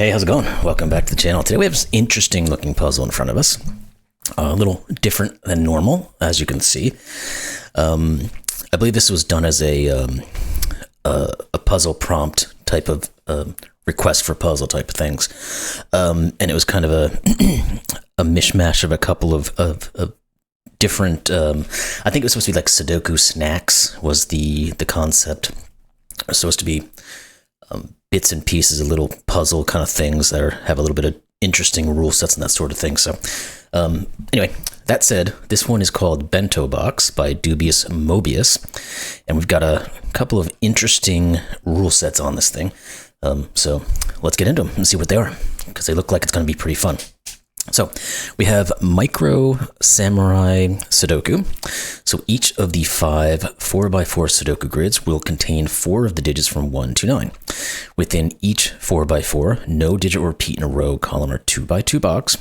Hey, how's it going? Welcome back to the channel. Today we have this interesting looking puzzle in front of us. A little different than normal, as you can see. I believe this was done as a puzzle prompt type of request for puzzle type of things. And it was kind of a mishmash of a couple of different, I think it was supposed to be like Sudoku snacks was the concept. It was supposed to be bits and pieces of little puzzle kind of things that have a little bit of interesting rule sets and that sort of thing. So anyway, that said, this one is called Bento Box by DubiousMobius, and we've got a couple of interesting rule sets on this thing. So let's get into them and see what they are, because they look like it's going to be pretty fun. So we have Micro Samurai Sudoku. So each of the 5 4x4 Sudoku grids will contain 4 of the digits from 1 to 9. Within each 4x4, no digit will repeat in a row, column, or 2x2 box.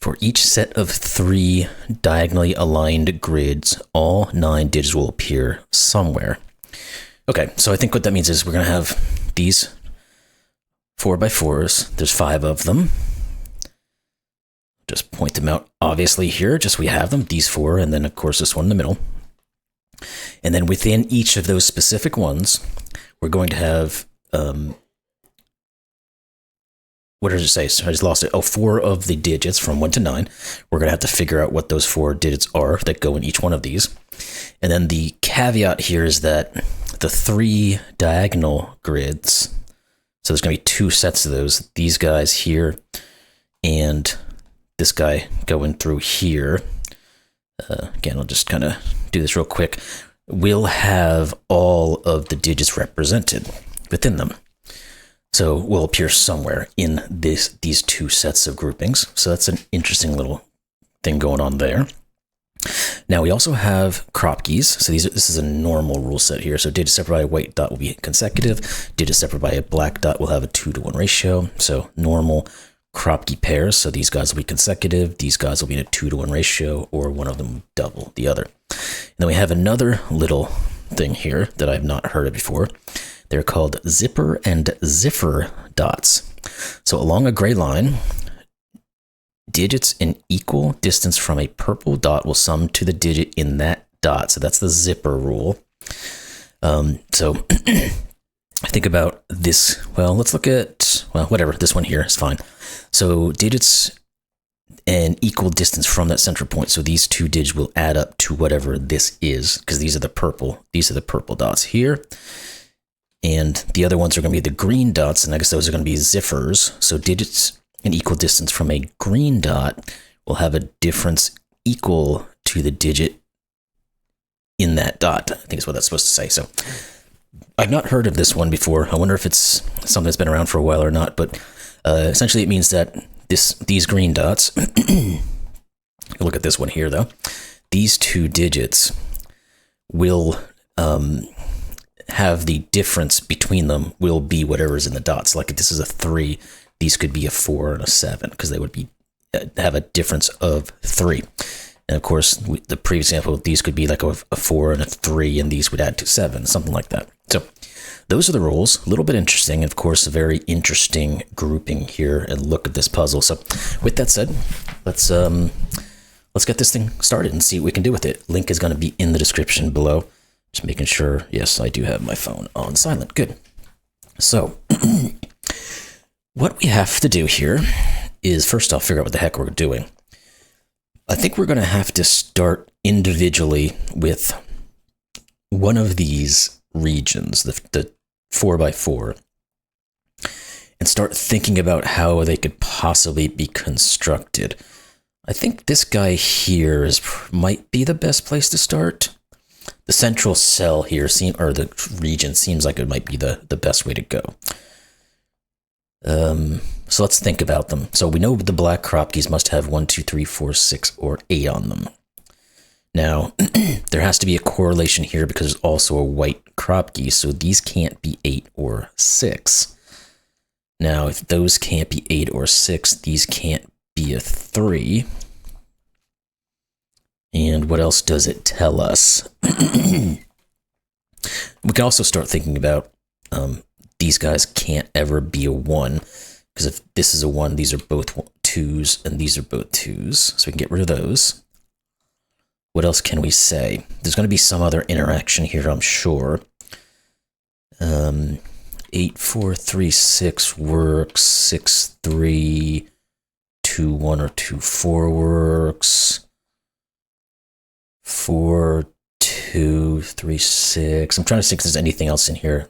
For each set of 3 diagonally aligned grids, all 9 digits will appear somewhere. Okay, so I think what that means is we're going to have these 4x4s. There's 5 of them. Just point them out obviously here, just we have them, these 4, and then of course this one in the middle. And then within each of those specific ones, we're going to have, what did it say? So I just lost it. Oh, 4 of the digits from 1 to 9. We're going to have to figure out what those 4 digits are that go in each one of these. And then the caveat here is that the 3 diagonal grids, so there's going to be 2 sets of those, these guys here, and this guy going through here. Again, I'll just kind of do this real quick. We'll have all of the digits represented within them. So will appear somewhere in these 2 sets of groupings. So that's an interesting little thing going on there. Now we also have Kropkis. So this is a normal rule set here. So digits separated by a white dot will be consecutive. Digits separated by a black dot will have a 2-to-1 ratio. So normal Kropki pairs, so these guys will be consecutive, these guys will be in a 2-to-1 ratio, or one of them double the other. And then we have another little thing here that I've not heard of before. They're called Zipper and Ziffer dots. So along a gray line, digits in equal distance from a purple dot will sum to the digit in that dot. So that's the zipper rule. So think about this. Well, let's look at, well, whatever, this one here is fine. So digits an equal distance from that central point. So these 2 digits will add up to whatever this is, because these are the purple dots here. And the other ones are going to be the green dots, and I guess those are going to be ziffers. So digits an equal distance from a green dot will have a difference equal to the digit in that dot. I think is what that's supposed to say. So I've not heard of this one before. I wonder if it's something that's been around for a while or not, but essentially it means that these green dots, look at this one here though, these 2 digits will have the difference between them will be whatever's in the dots. Like if this is a 3, these could be a 4 and a 7, because they would be have a difference of 3. And of course, the previous example, these could be like a 4 and a 3, and these would add to 7, something like that. So those are the rules. A little bit interesting, and of course, a very interesting grouping here. And look at this puzzle. So with that said, let's get this thing started and see what we can do with it. Link is going to be in the description below. Just making sure. Yes, I do have my phone on silent. Good. So what we have to do here is first off figure out what the heck we're doing. I think we're going to have to start individually with one of these regions, the 4x4, and start thinking about how they could possibly be constructed. I think this guy here might be the best place to start. The central cell here, or the region, seems like it might be the best way to go. So let's think about them. So we know the black Kropkis must have 1, 2, 3, 4, 6, or 8 on them. Now, there has to be a correlation here because there's also a white Kropki, so these can't be 8 or 6. Now, if those can't be 8 or 6, these can't be a 3. And what else does it tell us? We can also start thinking about these guys can't ever be a 1 Because if this is a 1, these are both 2s, and these are both 2s. So we can get rid of those. What else can we say? There's going to be some other interaction here, I'm sure. 8, 4, 3, 6 works. 6, 3, 2, 1, or 2, 4 works. 4, 2, 3, 6. I'm trying to see if there's anything else in here.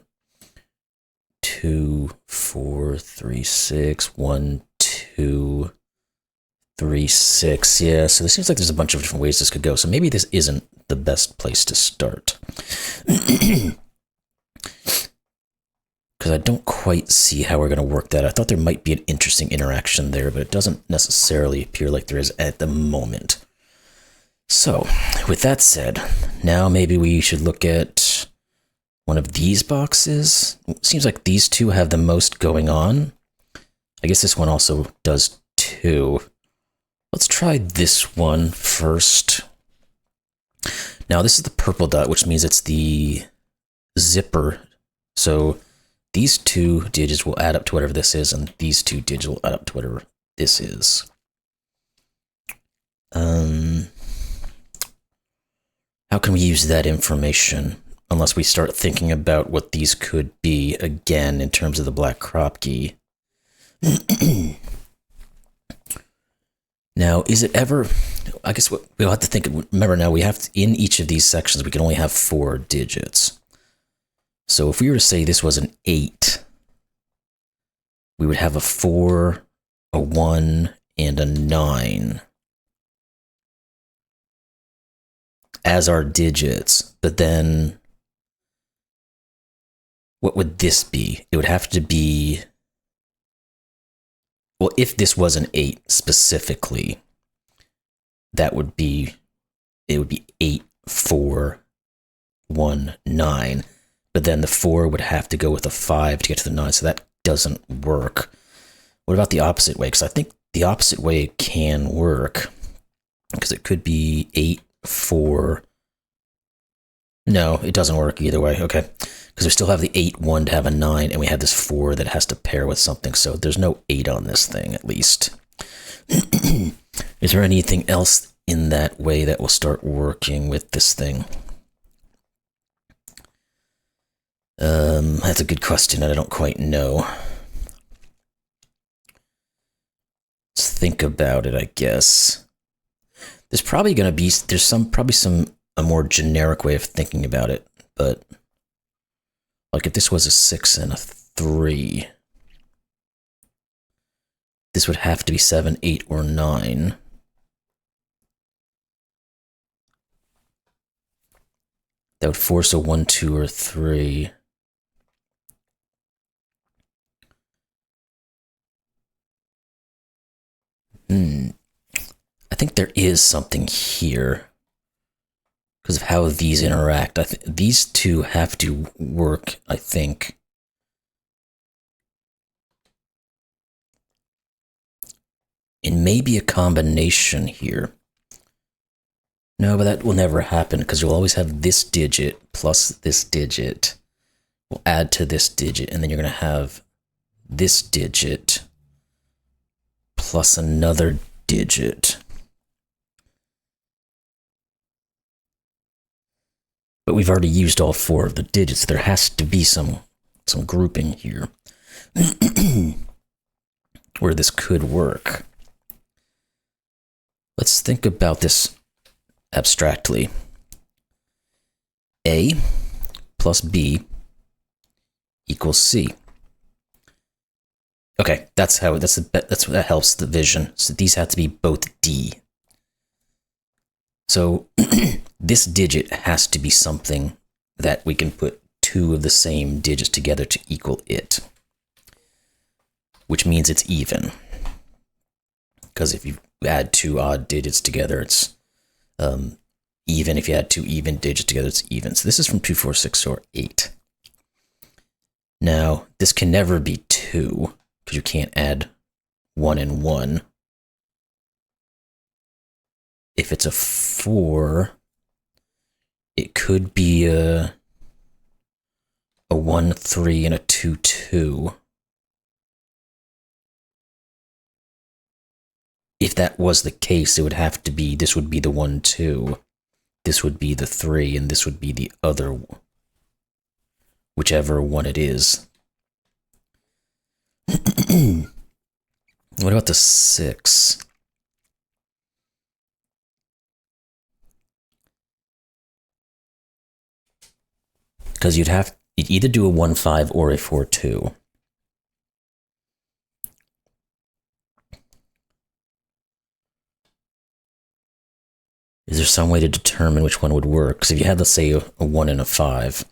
2, 4, 3, 6. 1, 2, 3, 6. Yeah, so it seems like there's a bunch of different ways this could go. So maybe this isn't the best place to start. Because I don't quite see how we're going to work that. I thought there might be an interesting interaction there, but it doesn't necessarily appear like there is at the moment. So, with that said, now maybe we should look at one of these boxes. It seems like these two have the most going on. I guess this one also does too. Let's try this one first. Now, this is the purple dot, which means it's the zipper. So these 2 digits will add up to whatever this is, and these 2 digits will add up to whatever this is. How can we use that information? Unless we start thinking about what these could be again in terms of the black Kropki. Now, is it ever... I guess we'll have to think... Remember now, we have to, in each of these sections, we can only have 4 digits. So if we were to say this was an 8, we would have a 4, a 1, and a 9 as our digits. But then, what would this be? It would have to be... Well, if this was an 8 specifically, that would be... It would be 8, 4, 1, 9. But then the 4 would have to go with a 5 to get to the 9, so that doesn't work. What about the opposite way? Because I think the opposite way can work. Because it could be 8, 4... No, it doesn't work either way. Okay. Because we still have the 8, 1 to have a 9, and we have this 4 that has to pair with something, so there's no 8 on this thing, at least. Is there anything else in that way that will start working with this thing? That's a good question, and I don't quite know. Let's think about it, I guess. There's probably going to be, a more generic way of thinking about it, but like if this was a 6 and a 3, this would have to be 7, 8, or 9. That would force a 1, 2, or 3. I think there is something here because of how these interact. These two have to work, I think. And maybe a combination here. No, but that will never happen because you'll always have this digit plus this digit will add to this digit, and then you're going to have this digit plus another digit. But we've already used all 4 of the digits. There has to be some grouping here where this could work. Let's think about this abstractly. A plus B equals C. Okay, that helps the vision. So these have to be both D. So this digit has to be something that we can put 2 of the same digits together to equal it, which means it's even. Because if you add 2 odd digits together, it's even. If you add 2 even digits together, it's even. So this is from 2, 4, 6, or 8. Now, this can never be 2, because you can't add 1 and 1. If it's a 4, it could be a 1, 3, and a 2, 2. if that was the case, it would have to be, this would be the 1, 2. This would be the 3, and this would be the other, whichever one it is. What about the 6? Because you'd either do a 1, 5 or a 4, 2. Is there some way to determine which one would work? Because if you had, let's say, a 1 and a 5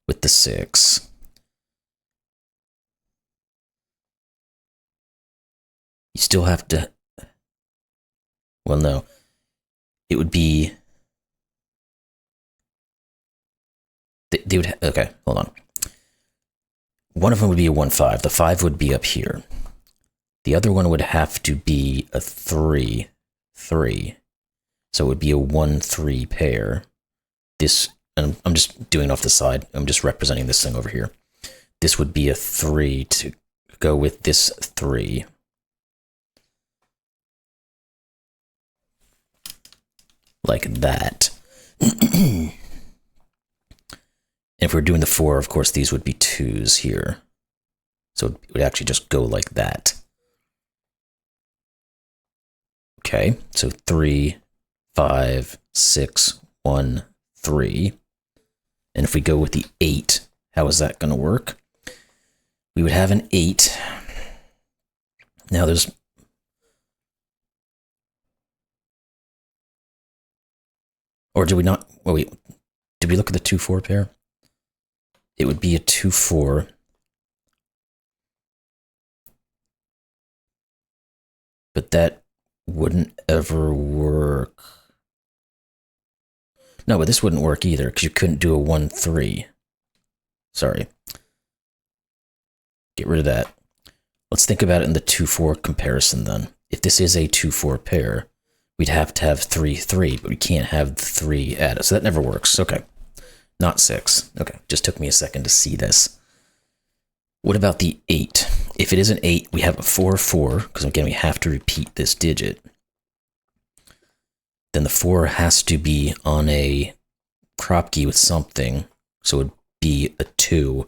with the 6, you still have to, well, no. It would be, they would, okay, hold on. One of them would be a 1, 5. The 5 would be up here. The other one would have to be a 3, 3. So it would be a 1, 3 pair. This, and I'm just doing it off the side. I'm just representing this thing over here. This would be a 3 to go with this 3. Like that. If we're doing the 4, of course, these would be 2s here. So it would actually just go like that. Okay, so 3, 5, 6, 1, 3. And if we go with the 8, how is that going to work? We would have an 8. Now there's, or do we not, well, wait, did we look at the 2, 4 pair? It would be a 2, 4. But that wouldn't ever work. No, but this wouldn't work either, because you couldn't do a 1, 3. Sorry. Get rid of that. Let's think about it in the 2, 4 comparison then. If this is a 2, 4 pair, we'd have to have 3, 3, but we can't have the 3 added. So that never works. Okay. Not 6. Okay. Just took me a second to see this. What about the 8? If it is an 8, we have a 4, 4, because again, we have to repeat this digit. Then the 4 has to be on a Kropki with something, so it would be a 2,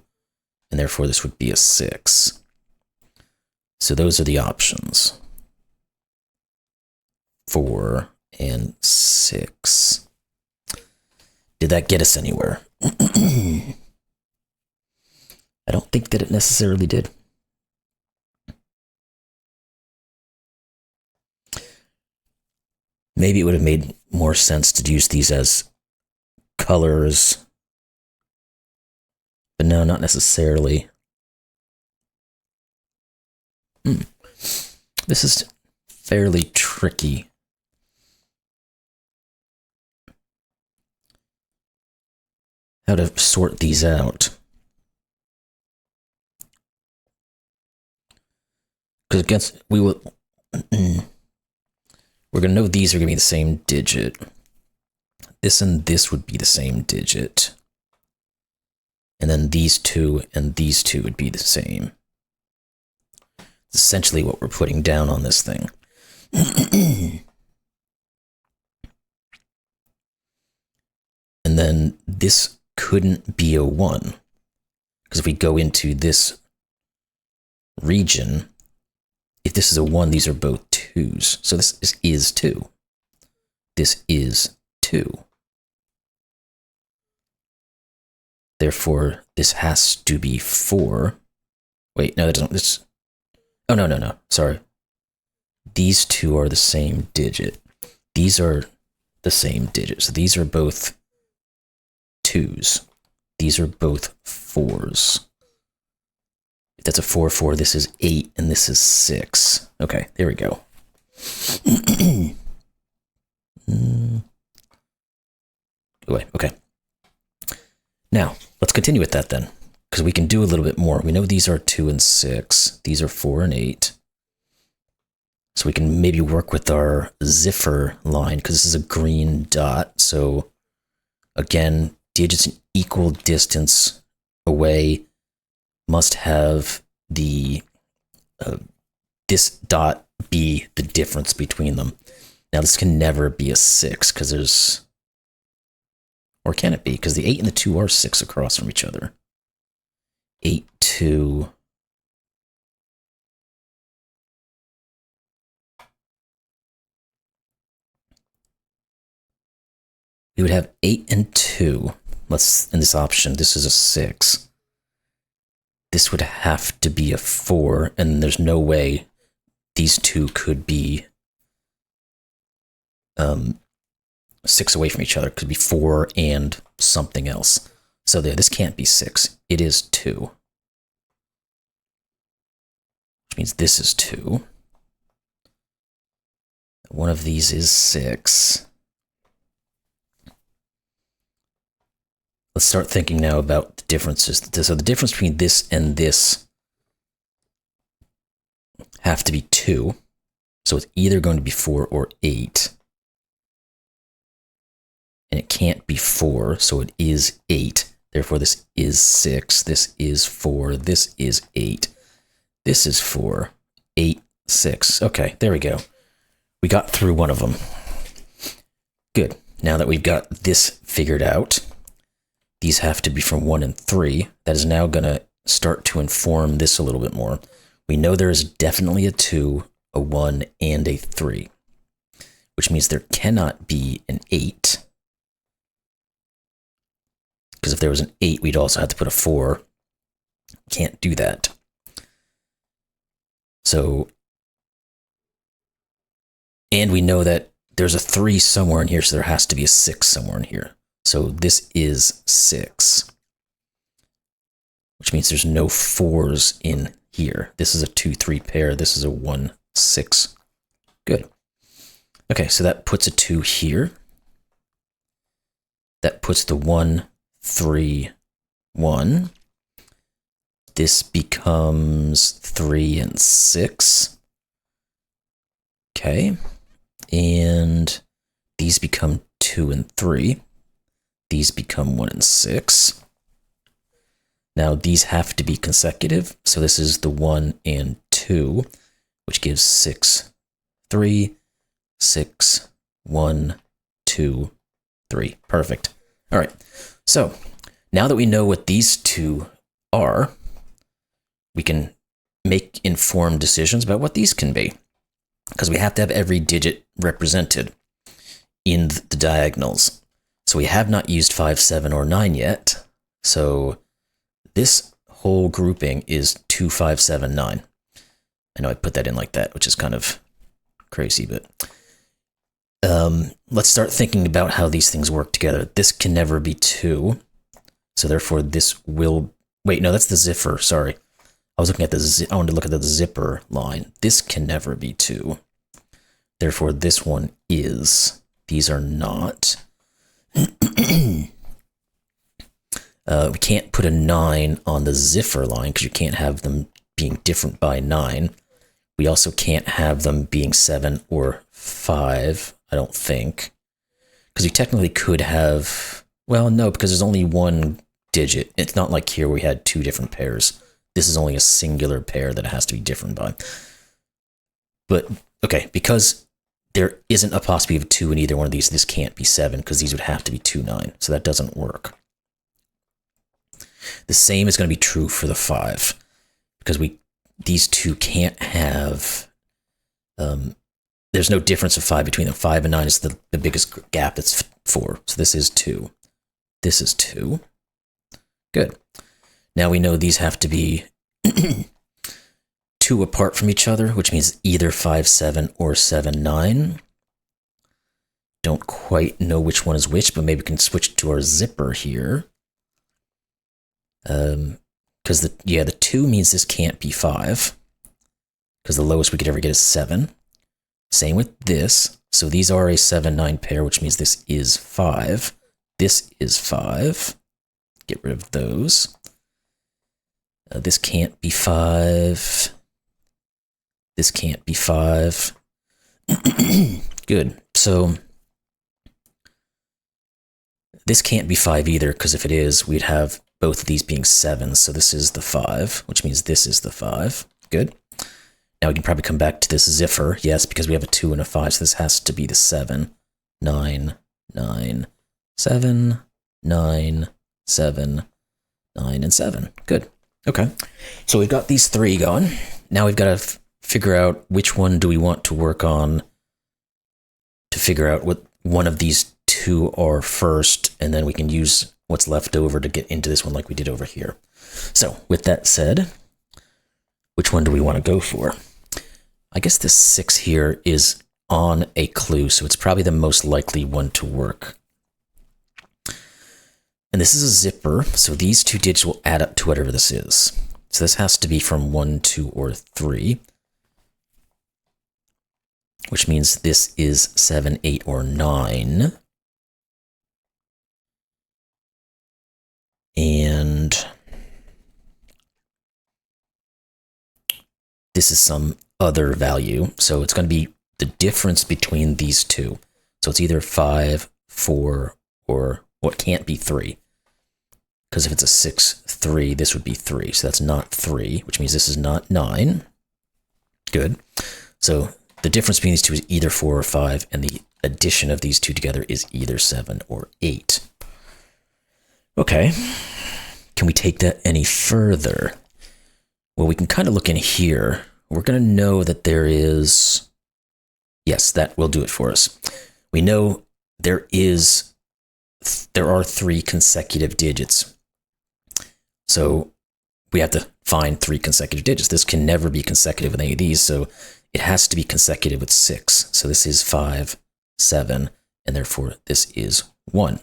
and therefore this would be a 6. So those are the options. 4 and 6. Did that get us anywhere? I don't think that it necessarily did. Maybe it would have made more sense to use these as colors. But no, not necessarily. This is fairly tricky. How to sort these out. Because against, we will... We're going to know these are going to be the same digit. This and this would be the same digit. And then these 2 and these 2 would be the same. It's essentially what we're putting down on this thing. And then this couldn't be a 1. Because if we go into this region, if this is a 1, these are both 2s. So this is 2. This is 2. Therefore, this has to be 4. Wait, no, that doesn't. This. Oh, no. Sorry. These 2 are the same digit. These are the same digit. So these are both 2s. These are both 4s. If that's a 4, 4, this is 8, and this is 6. Okay, there we go. Okay. Now, let's continue with that then, because we can do a little bit more. We know these are 2 and 6. These are 4 and 8. So we can maybe work with our Ziffer line, because this is a green dot. So again, digits an equal distance away must have the this dot be the difference between them. Now, this can never be a 6, because there's... Or can it be? Because the 8 and the 2 are 6 across from each other. 8, 2... We would have 8 and 2. In this option, this is a 6. This would have to be a 4, and there's no way these two could be 6 away from each other. It could be 4 and something else. So there, this can't be 6. It is 2. Which means this is 2. One of these is 6. Let's start thinking now about the differences. So the difference between this and this have to be 2. So it's either going to be 4 or 8. And it can't be 4, so it is 8. Therefore, this is 6. This is 4. This is 8. This is 4. 8, 6. Okay, there we go. We got through one of them. Good. Now that we've got this figured out, these have to be from 1 and 3. That is now going to start to inform this a little bit more. We know there is definitely a 2, a 1, and a 3, which means there cannot be an 8. Because if there was an 8, we'd also have to put a 4. Can't do that. So, and we know that there's a 3 somewhere in here, so there has to be a 6 somewhere in here. So this is 6, which means there's no 4s in here. This is a 2, 3 pair. This is a 1, 6. Good. Okay, so that puts a 2 here. That puts the 1, 3, 1. This becomes 3 and 6. Okay. And these become 2 and 3. These become 1 and 6. Now these have to be consecutive. So this is the 1 and 2, which gives 6, 3, 6, 1, 2, 3. Perfect. All right. So now that we know what these two are, we can make informed decisions about what these can be. Because we have to have every digit represented in the diagonals. So we have not used 5, 7, or 9 yet. So this whole grouping is 2, 5, 7, 9. I know I put that in like that, which is kind of crazy, but let's start thinking about how these things work together. This can never be 2. So therefore this will, wait, no, that's the Ziffer, sorry. I was looking at I wanted to look at the zipper line. This can never be 2. Therefore this one is. These are not. We can't put a 9 on the Ziffer line because you can't have them being different by 9. We also can't have them being 7 or 5, I don't think. Because you technically could have, well, no, because there's only one digit. It's not like here we had 2 different pairs. This is only a singular pair that it has to be different by. But, okay, because there isn't a possibility of 2 in either one of these, this can't be 7, because these would have to be 2, 9. So that doesn't work. The same is going to be true for the 5, because these two can't have, there's no difference of 5 between them. 5 and 9 is the biggest gap, that's 4. So this is 2. This is 2. Good. Now we know these have to be 2 apart from each other, which means either 5, 7 or 7, 9. Don't quite know which one is which, but maybe we can switch to our zipper here. Because the 2 means this can't be 5, because the lowest we could ever get is 7. Same with this. So these are a 7, 9 pair, which means this is 5. This is 5. Get rid of those. This can't be 5. This can't be 5. Good. So this can't be 5 either, because if it is, we'd have both of these being 7. So this is the 5, which means this is the 5. Good. Now we can probably come back to this Ziffer. Yes, because we have a 2 and a 5, so this has to be the 7. 9, 9, 7, 9, 7, 9, and 7. Good. Okay. So we've got these 3 going. Now we've got to figure out which one do we want to work on to figure out what one of these 2 are first, and then we can use what's left over to get into this one like we did over here. So with that said, which one do we want to go for? I guess this 6 here is on a clue, so it's probably the most likely one to work. And this is a zipper, so these 2 digits will add up to whatever this is. So this has to be from 1, 2, or 3, which means this is 7, 8, or 9. And this is some other value, so it's going to be the difference between these 2. So it's either 5, 4, or what can't be 3. Because if it's a 6, 3, this would be 3. So that's not 3, which means this is not 9. Good. So the difference between these 2 is either 4 or 5, and the addition of these 2 together is either 7 or 8. Okay. Can we take that any further? Well, we can kind of look in here. We're going to know that there is... Yes, that will do it for us. We know there are 3 consecutive digits. So we have to find 3 consecutive digits. This can never be consecutive with any of these, so it has to be consecutive with 6. So this is 5, 7, and therefore this is 1.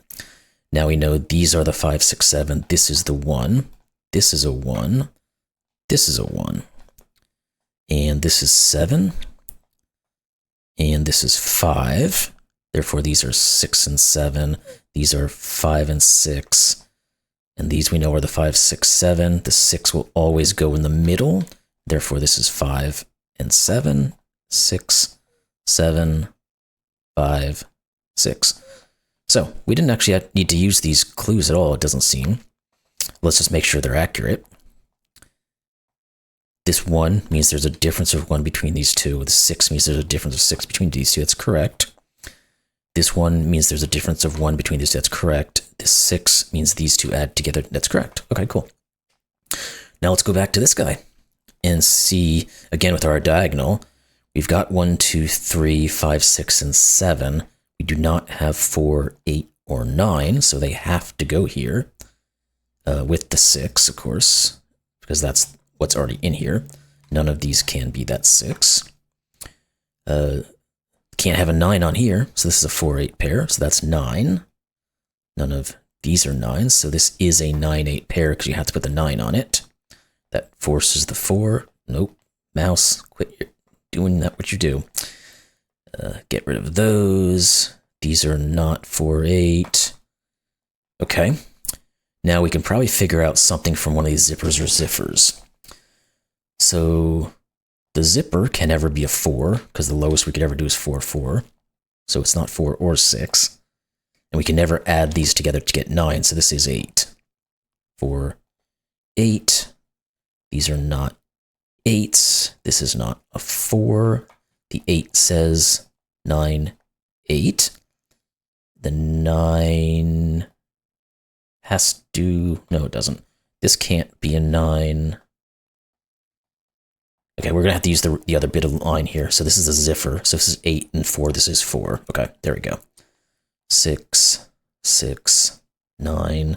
Now we know these are the 5, 6, 7. This is the 1. This is a 1. This is a 1. And this is 7. And this is 5. Therefore, these are 6 and 7. These are 5 and 6. And these we know are the 5, 6, 7. The 6 will always go in the middle. Therefore, this is 5 and 7. 6, 7, 5, 6. So we didn't actually need to use these clues at all, it doesn't seem. Let's just make sure they're accurate. This 1 means there's a difference of 1 between these 2. The 6 means there's a difference of 6 between these 2. That's correct. This 1 means there's a difference of 1 between these 2. That's correct. This 6 means these 2 add together. That's correct. Okay, cool. Now let's go back to this guy and see, again with our diagonal, we've got 1, 2, 3, 5, 6, and 7. We do not have 4, 8, or 9, so they have to go here with the 6, of course, because that's what's already in here. None of these can be that 6. Can't have a 9 on here, so this is a 4, 8 pair, so that's 9. None of these are 9s, so this is a 9, 8 pair because you have to put the 9 on it. That forces the 4. Nope. Mouse, quit doing that what you do. Get rid of those. These are not 4, 8. Okay. Now we can probably figure out something from one of these zippers or ziffers. So the zipper can never be a 4, because the lowest we could ever do is 4, 4. So it's not 4 or 6. And we can never add these together to get 9, so this is 8. 4, 8. These are not 8s. This is not a 4. The 8 says 9, 8. The 9 has to... No, it doesn't. This can't be a 9. Okay, we're going to have to use the other bit of line here. So this is a ziffer. So this is 8 and 4. This is 4. Okay, there we go. 6, 6, 9,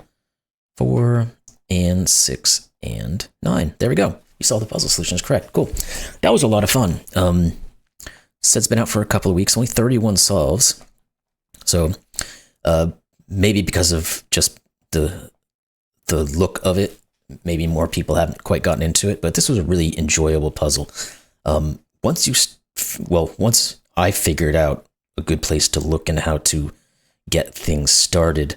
4, and 6, and 9. There we go. You saw the puzzle solution is correct. Cool. That was a lot of fun. Set's been out for a couple of weeks. Only 31 solves. So maybe because of just the look of it, maybe more people haven't quite gotten into it, but this was a really enjoyable puzzle. Once I figured out a good place to look and how to get things started,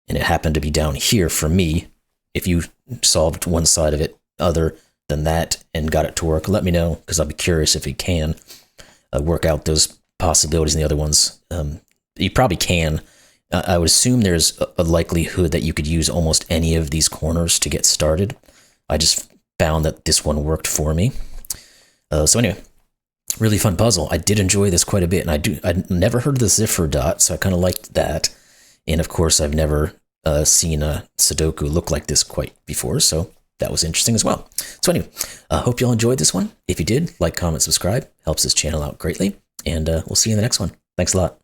and it happened to be down here for me, if you solved one side of it other than that and got it to work, let me know, because I'll be curious if you can work out those possibilities in the other ones. You probably can. I would assume there's a likelihood that you could use almost any of these corners to get started. I just found that this one worked for me. So anyway, really fun puzzle. I did enjoy this quite a bit, and I'd never heard of the Ziffer dot, so I kind of liked that. And of course, I've never seen a Sudoku look like this quite before, so that was interesting as well. So anyway, I hope y'all enjoyed this one. If you did, like, comment, subscribe. Helps this channel out greatly. And we'll see you in the next one. Thanks a lot.